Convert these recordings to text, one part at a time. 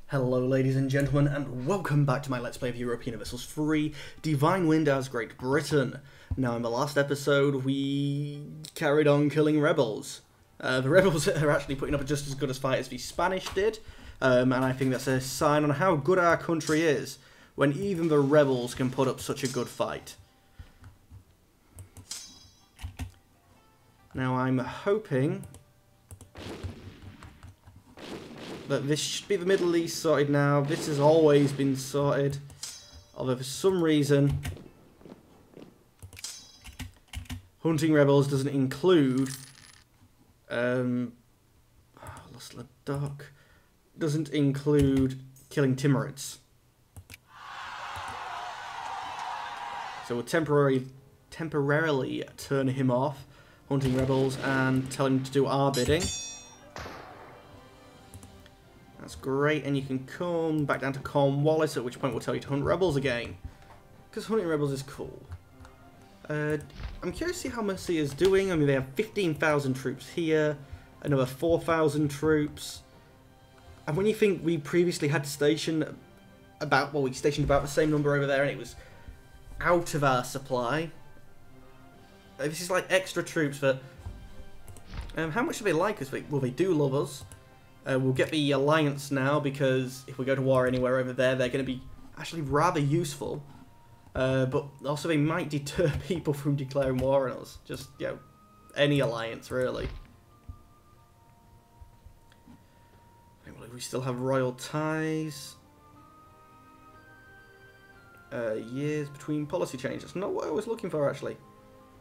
Hello ladies and gentlemen, and welcome back to my Let's Play of Europa Universalis 3, Divine Wind as Great Britain. Now in the last episode we carried on killing rebels. The rebels are actually putting up just as good a fight as the Spanish did, and I think that's a sign on how good our country is, when even the rebels can put up such a good fight. Now I'm hoping that this should be the Middle East sorted now. This has always been sorted. Although for some reason hunting rebels doesn't include lost Ladakh. Doesn't include killing Timurids. So we'll temporarily turn him off, hunting rebels, and tell him to do our bidding. That's great, and you can come back down to Cornwallis, at which point we'll tell you to hunt rebels again. Because hunting rebels is cool. I'm curious to see how Mercia is doing. I mean, they have 15,000 troops here, another 4,000 troops. And when you think we previously had to station about, well, we stationed about the same number over there, and it was out of our supply. This is like extra troops for... how much do they like us? Well, they do love us. We'll get the alliance now, because if we go to war anywhere over there, they're going to be actually rather useful. But also they might deter people from declaring war on us. Just, you know, any alliance, really. We still have royal ties. Years between policy changes. That's not what I was looking for, actually.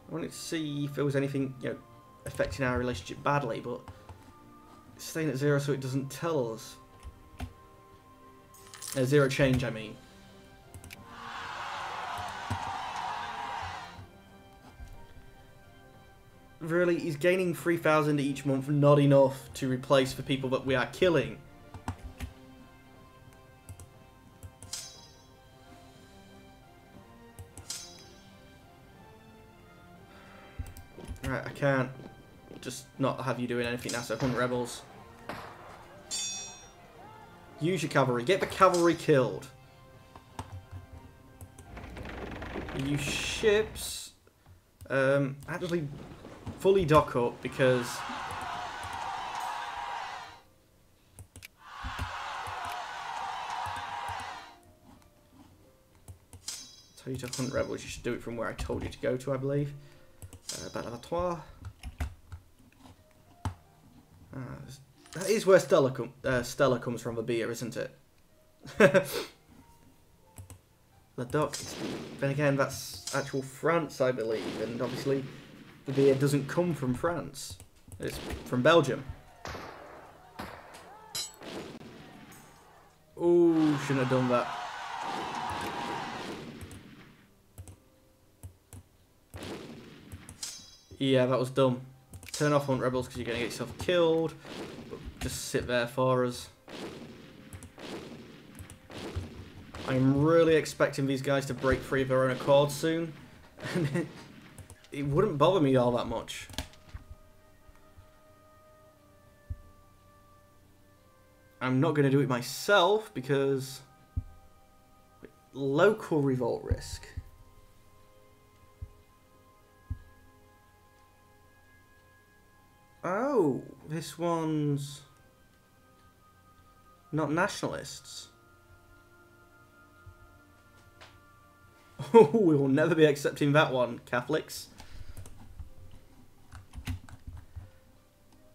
I wanted to see if there was anything, you know, affecting our relationship badly, but... it's staying at 0 so it doesn't tell us. 0 change, I mean. Really, he's gaining 3,000 each month, not enough to replace the people that we are killing. Right, I can't just not have you doing anything now, so hunt rebels. Use your cavalry. Get the cavalry killed. Use ships. Actually, fully dock up, because... tell you to hunt rebels, you should do it from where I told you to go to, I believe. Battle that is where Stella comes from, the beer, isn't it? Ladakh. Then again, that's actual France, I believe, and obviously the beer doesn't come from France. It's from Belgium. Ooh, shouldn't have done that. Yeah, that was dumb. Turn off hunt rebels because you're going to get yourself killed. But just sit there for us. I'm really expecting these guys to break free of their own accord soon. And it wouldn't bother me all that much. I'm not going to do it myself because... local revolt risk. Oh, this one's not nationalists. Oh, we will never be accepting that one, Catholics.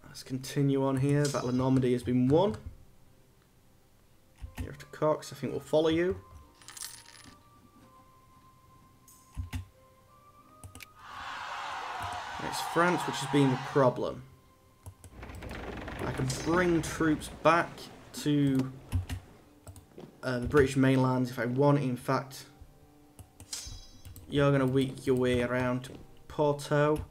Let's continue on here. Battle of Normandy has been won. You're to Cox, I think we'll follow you. It's France which has been the problem. I can bring troops back to the British mainland if I want. In fact, you're going to weak your way around to Porto.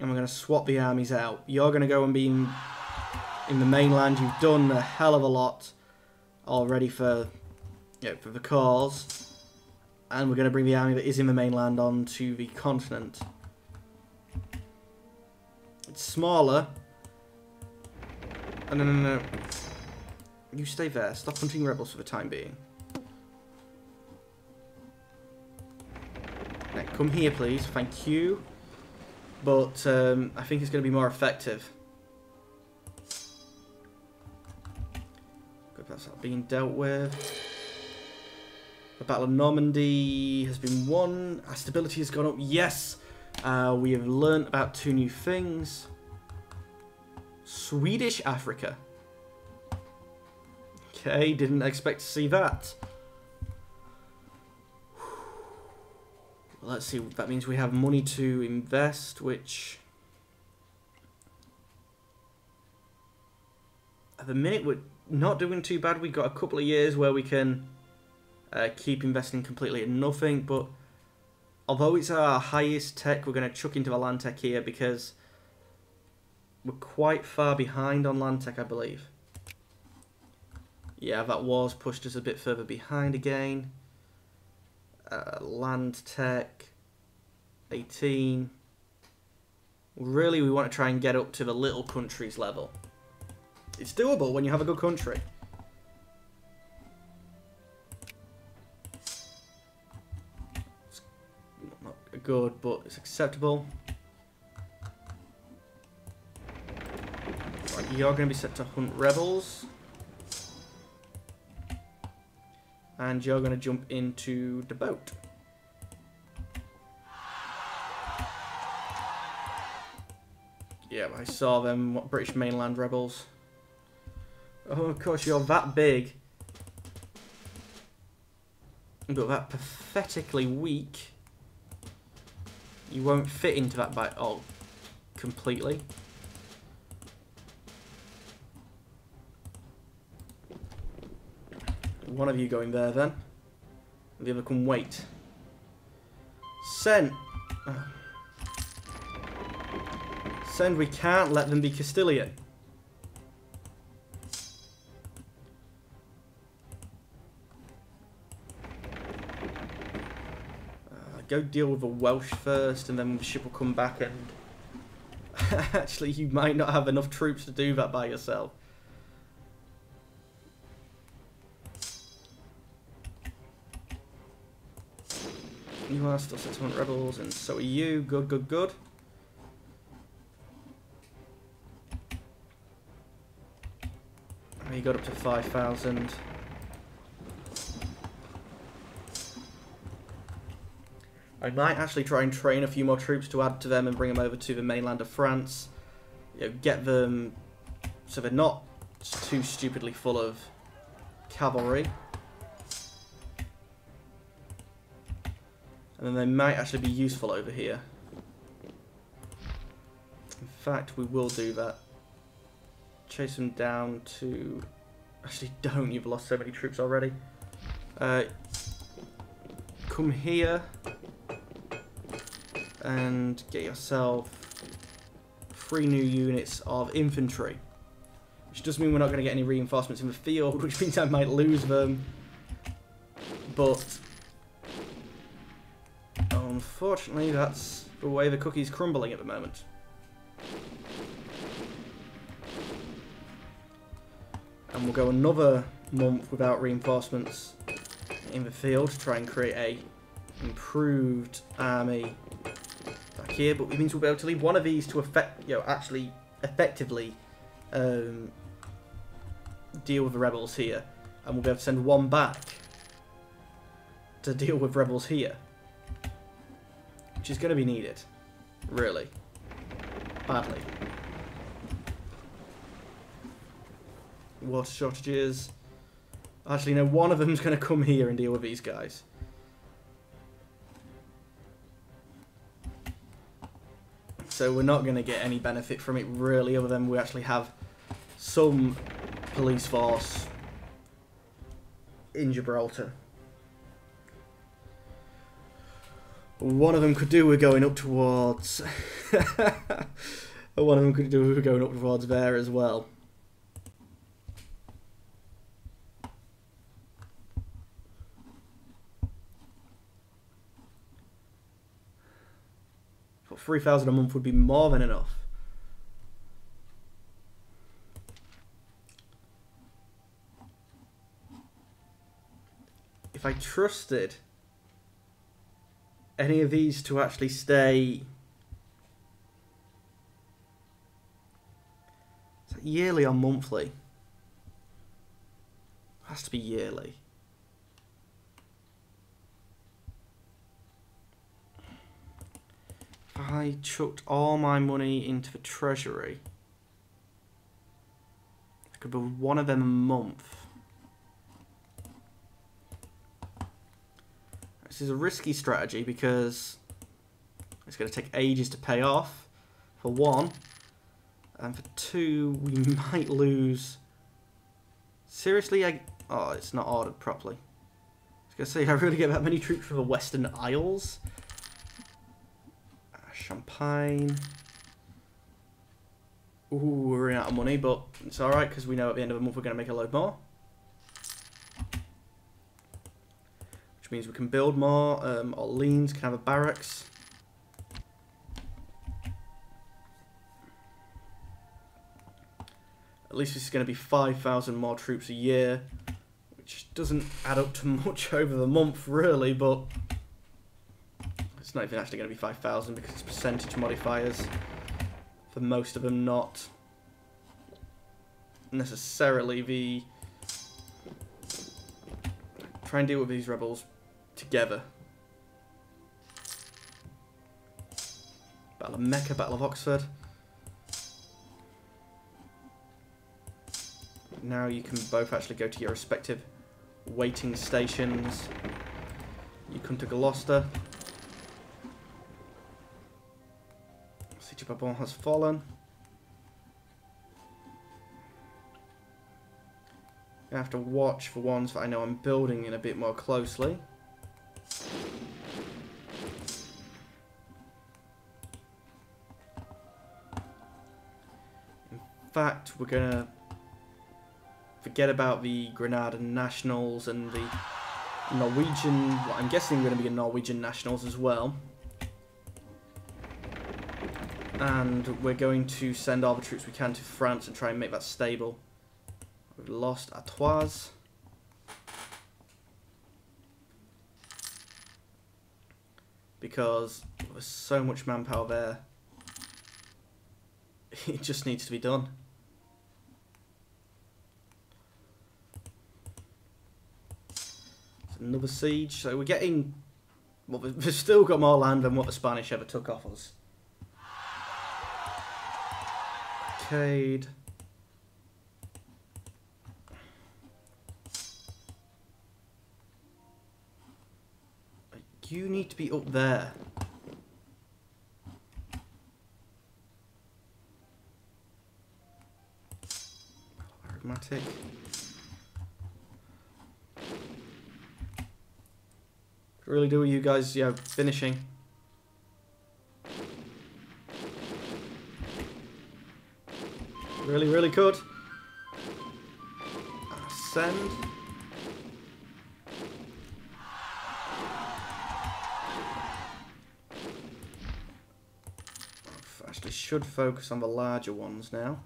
And we're going to swap the armies out. You're going to go and be in the mainland. You've done a hell of a lot already for the cause. And we're going to bring the army that is in the mainland onto the continent. It's smaller. No. You stay there. Stop hunting rebels for the time being. Now, come here, please. Thank you. But I think it's going to be more effective. Good, that's not being dealt with. The Battle of Normandy has been won. Our stability has gone up. Yes! We have learnt about 2 new things. Swedish Africa. Okay, didn't expect to see that. Well, let's see, that means we have money to invest, which... At the minute, we're not doing too bad. We've got a couple of years where we can keep investing completely at nothing, but although it's our highest tech, we're going to chuck into the land tech here because we're quite far behind on land tech, I believe. Yeah, that war's pushed us a bit further behind again. Land tech, 18. Really, we want to try and get up to the little countries level. It's doable when you have a good country. It's not good, but it's acceptable. Right, you're going to be set to hunt rebels. And you're going to jump into the boat. Yeah, I saw them, what, British mainland rebels. Oh, of course, you're that big. But that pathetically weak. You won't fit into that by all completely. One of you going there then. The other can wait. Send. Send, we can't let them be Castilian. Go deal with the Welsh first and then the ship will come back and... Actually, you might not have enough troops to do that by yourself. You are still set to hunt rebels, and so are you. Good, good, good. You got up to 5,000. I might actually try and train a few more troops to add to them and bring them over to the mainland of France. You know, get them so they're not too stupidly full of cavalry. And then they might actually be useful over here. In fact, we will do that. Chase them down to... Actually, don't. You've lost so many troops already. Come here. And get yourself 3 new units of infantry. Which does mean we're not going to get any reinforcements in the field, which means I might lose them. But... unfortunately, that's the way the cookie's crumbling at the moment. And we'll go another month without reinforcements in the field to try and create a improved army back here. But it means we'll be able to leave one of these to actually effectively deal with the rebels here, and we'll be able to send one back to deal with rebels here. Which is going to be needed. Really. Badly. Water shortages. Actually, no, one of them's going to come here and deal with these guys. So we're not going to get any benefit from it, really, other than we actually have some police force in Gibraltar. One of them could do with going up towards... one of them could do with going up towards there as well. But 3,000 a month would be more than enough. if I trusted any of these to actually stay... Is that yearly or monthly? Has to be yearly. If I chucked all my money into the treasury, I could build one of them a month. This is a risky strategy because it's going to take ages to pay off, for one. And for two, we might lose... Seriously, oh, it's not ordered properly. I was going to say, I really get that many troops from the Western Isles. Champagne. Ooh, we're running out of money, but it's alright because we know at the end of the month we're going to make a load more. Which means we can build more. Orleans can have a barracks. At least this is going to be 5,000 more troops a year, which doesn't add up to much over the month, really, but it's not even actually going to be 5,000 because it's percentage modifiers. For most of them, not necessarily the... Try and deal with these rebels together. Battle of Mecca, Battle of Oxford. Now you can both actually go to your respective waiting stations. You come to Gloucester. Siege of Bourbon has fallen. I have to watch for ones that I know I'm building in a bit more closely. In fact, we're gonna forget about the Granada Nationals and the Norwegian, well, I'm guessing we're going to be a Norwegian Nationals as well. And we're going to send all the troops we can to France and try and make that stable. We've lost Artois. Because there's so much manpower there. It just needs to be done. Another siege, so we're getting... Well, we've still got more land than what the Spanish ever took off us. Arcade. You need to be up there. Pragmatic. Really do you guys, yeah, finishing. Really, really could. Send. Actually should focus on the larger ones now.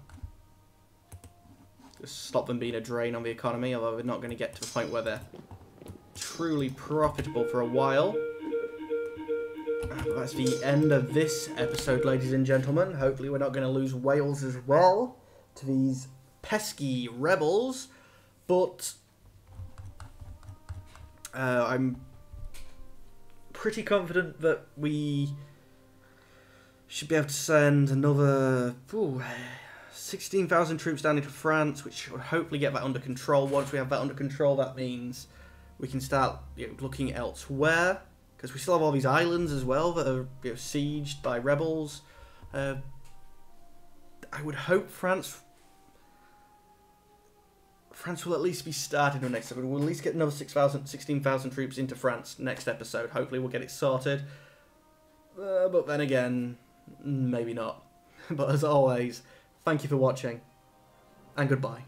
Just stop them being a drain on the economy, although we're not going to get to the point where they're truly profitable for a while. But that's the end of this episode, ladies and gentlemen. Hopefully we're not going to lose Wales as well to these pesky rebels. But I'm pretty confident that we should be able to send another 16,000 troops down into France, which should hopefully get that under control. Once we have that under control, that means we can start looking elsewhere, because we still have all these islands as well that are sieged by rebels. I would hope France will at least be starting the next episode. We'll at least get another 16,000 troops into France next episode. Hopefully we'll get it sorted. But then again, maybe not. But as always, thank you for watching, and goodbye.